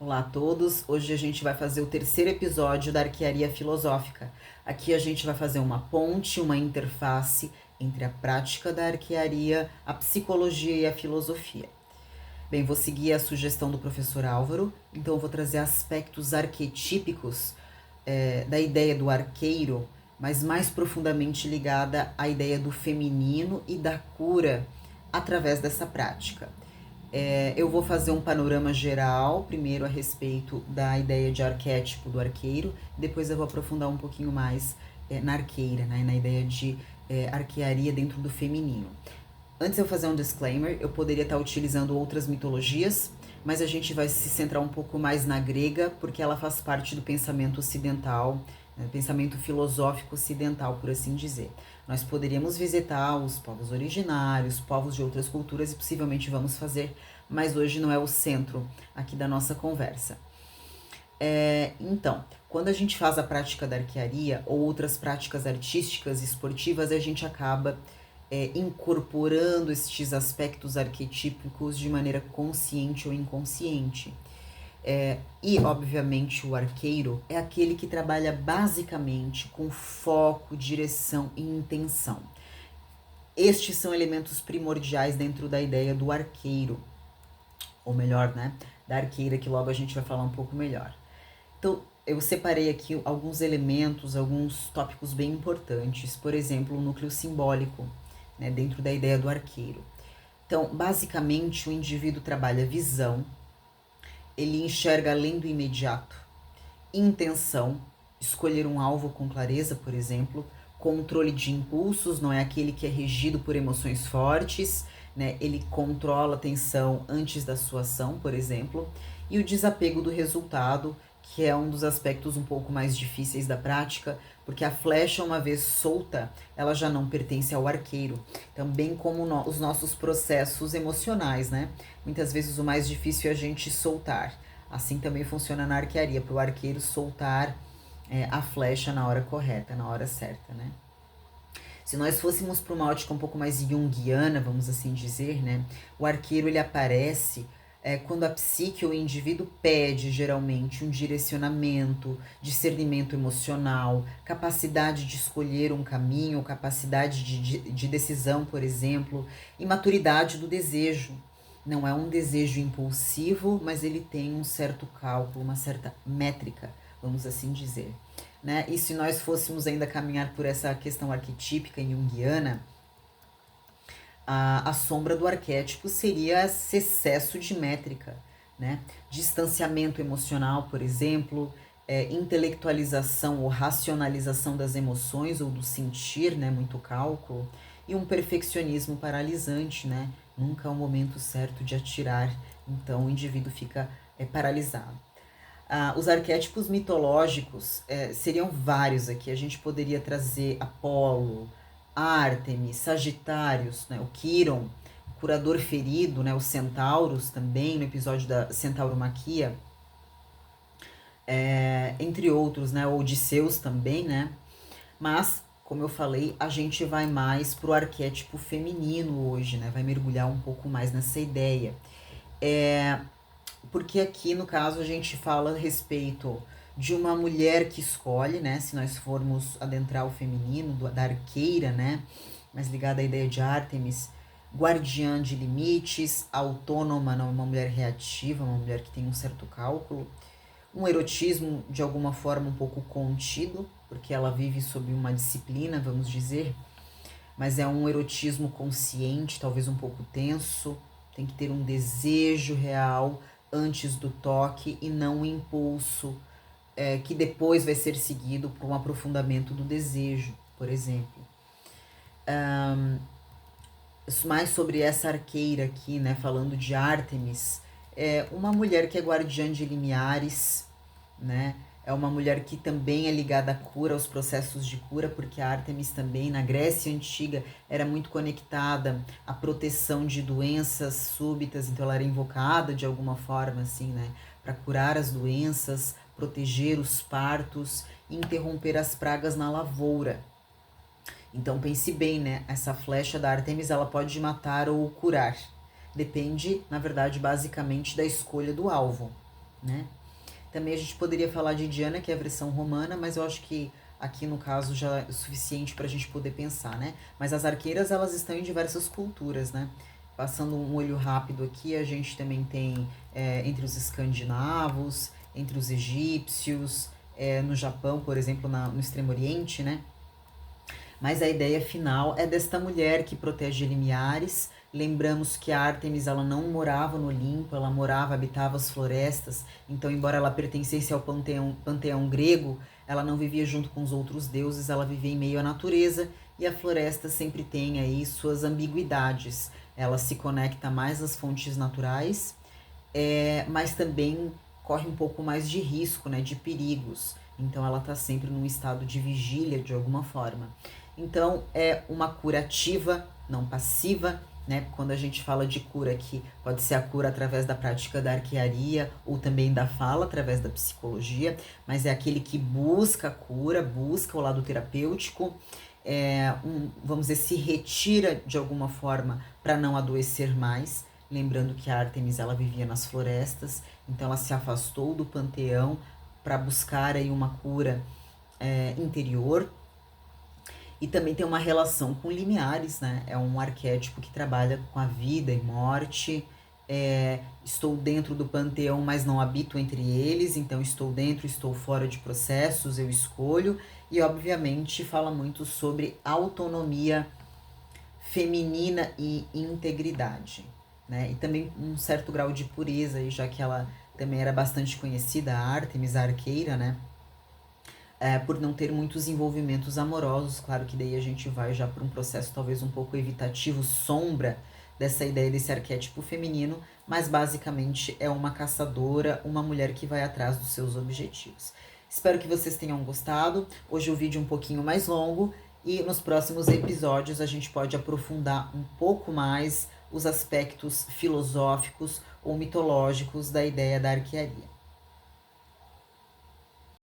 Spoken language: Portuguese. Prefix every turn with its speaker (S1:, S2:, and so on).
S1: Olá a todos, hoje a gente vai fazer o terceiro episódio da Arquearia Filosófica. Aqui a gente vai fazer uma ponte, uma interface entre a prática da arquearia, a psicologia e a filosofia. Bem, vou seguir a sugestão do professor Álvaro, então eu vou trazer aspectos arquetípicos da ideia do arqueiro, mas mais profundamente ligada à ideia do feminino e da cura através dessa prática. Eu vou fazer um panorama geral, primeiro a respeito da ideia de arquétipo do arqueiro, depois eu vou aprofundar um pouquinho mais na arqueira, né, na ideia de arquearia dentro do feminino. Antes de eu fazer um disclaimer, eu poderia estar utilizando outras mitologias, mas a gente vai se centrar um pouco mais na grega, porque ela faz parte do pensamento ocidental, pensamento filosófico ocidental, por assim dizer. Nós poderíamos visitar os povos originários, povos de outras culturas, e possivelmente vamos fazer, mas hoje não é o centro aqui da nossa conversa. Então, quando a gente faz a prática da arquearia ou outras práticas artísticas e esportivas, a gente acaba incorporando estes aspectos arquetípicos de maneira consciente ou inconsciente. E, obviamente, o arqueiro é aquele que trabalha basicamente com foco, direção e intenção. Estes são elementos primordiais dentro da ideia do arqueiro, ou melhor, né, da arqueira, que logo a gente vai falar um pouco melhor. Então, eu separei aqui alguns elementos, alguns tópicos bem importantes, por exemplo, o núcleo simbólico, né, dentro da ideia do arqueiro. Então, basicamente, o indivíduo trabalha visão, ele enxerga além do imediato, intenção, escolher um alvo com clareza, por exemplo, controle de impulsos, não é aquele que é regido por emoções fortes, né? Ele controla a tensão antes da sua ação, por exemplo, e o desapego do resultado, que é um dos aspectos um pouco mais difíceis da prática, porque a flecha, uma vez solta, ela já não pertence ao arqueiro, também como os nossos processos emocionais, né? Muitas vezes o mais difícil é a gente soltar. Assim também funciona na arquearia, para o arqueiro soltar a flecha na hora correta, na hora certa, né? Se nós fôssemos para uma ótica um pouco mais junguiana, vamos assim dizer, né? O arqueiro, ele aparece quando a psique ou o indivíduo pede, geralmente, um direcionamento, discernimento emocional, capacidade de escolher um caminho, capacidade de decisão, por exemplo, e maturidade do desejo. Não é um desejo impulsivo, mas ele tem um certo cálculo, uma certa métrica, vamos assim dizer. Né? E se nós fôssemos ainda caminhar por essa questão arquetípica junguiana, a sombra do arquétipo seria esse excesso de métrica, né? Distanciamento emocional, por exemplo, intelectualização ou racionalização das emoções ou do sentir, né? Muito cálculo, e um perfeccionismo paralisante, né? Nunca é o momento certo de atirar, então o indivíduo fica paralisado. Os arquétipos mitológicos seriam vários aqui. A gente poderia trazer Apolo, Ártemis, Sagitários, né, o Quiron, o curador ferido, né, os centauros também, no episódio da Centauromaquia, entre outros, né, Odisseus também, né, mas, como eu falei, a gente vai mais pro arquétipo feminino hoje, né, vai mergulhar um pouco mais nessa ideia. Porque aqui, no caso, a gente fala a respeito de uma mulher que escolhe, né? Se nós formos adentrar o feminino, da arqueira, né? Mais ligada à ideia de Ártemis, guardiã de limites, autônoma, não uma mulher reativa, uma mulher que tem um certo cálculo. Um erotismo, de alguma forma, um pouco contido, porque ela vive sob uma disciplina, vamos dizer, mas é um erotismo consciente, talvez um pouco tenso, tem que ter um desejo real antes do toque e não um impulso que depois vai ser seguido por um aprofundamento do desejo, por exemplo. Mais sobre essa arqueira aqui, né, falando de Ártemis, é uma mulher que é guardiã de limiares, né, é uma mulher que também é ligada à cura, aos processos de cura, porque a Ártemis também, na Grécia Antiga, era muito conectada à proteção de doenças súbitas, então ela era invocada de alguma forma, assim, né, para curar as doenças, proteger os partos e interromper as pragas na lavoura. Então pense bem, né, essa flecha da Ártemis, ela pode matar ou curar. Depende, na verdade, basicamente da escolha do alvo. né? Também a gente poderia falar de Diana, que é a versão romana, mas eu acho que aqui no caso já é o suficiente para a gente poder pensar, né? Mas as arqueiras, elas estão em diversas culturas, né? Passando um olho rápido aqui, a gente também tem entre os escandinavos, entre os egípcios, no Japão, por exemplo, no Extremo Oriente, né? Mas a ideia final é desta mulher que protege limiares. Lembramos que a Ártemis, ela não morava no Olimpo, ela morava, habitava as florestas. Então, embora ela pertencesse ao panteão grego, ela não vivia junto com os outros deuses, ela vivia em meio à natureza. E a floresta sempre tem aí suas ambiguidades. Ela se conecta mais às fontes naturais, mas também corre um pouco mais de risco, né, de perigos. Então ela está sempre num estado de vigília de alguma forma. Então é uma cura ativa, não passiva, né? Quando a gente fala de cura aqui, pode ser a cura através da prática da arquearia ou também da fala através da psicologia, mas é aquele que busca a cura, busca o lado terapêutico, vamos dizer, se retira de alguma forma para não adoecer mais. Lembrando que a Ártemis, ela vivia nas florestas, então ela se afastou do panteão para buscar aí uma cura interior. E também tem uma relação com limiares, né? É um arquétipo que trabalha com a vida e morte. Estou dentro do panteão, mas não habito entre eles, então estou dentro, estou fora de processos, eu escolho. E obviamente fala muito sobre autonomia feminina e integridade, né? E também um certo grau de pureza, já que ela também era bastante conhecida, a Ártemis, a arqueira, né? Por não ter muitos envolvimentos amorosos. Claro que daí a gente vai já para um processo talvez um pouco evitativo, sombra dessa ideia desse arquétipo feminino, mas basicamente é uma caçadora, uma mulher que vai atrás dos seus objetivos. Espero que vocês tenham gostado. Hoje o vídeo é um pouquinho mais longo e nos próximos episódios a gente pode aprofundar um pouco mais os aspectos filosóficos ou mitológicos da ideia da arquearia.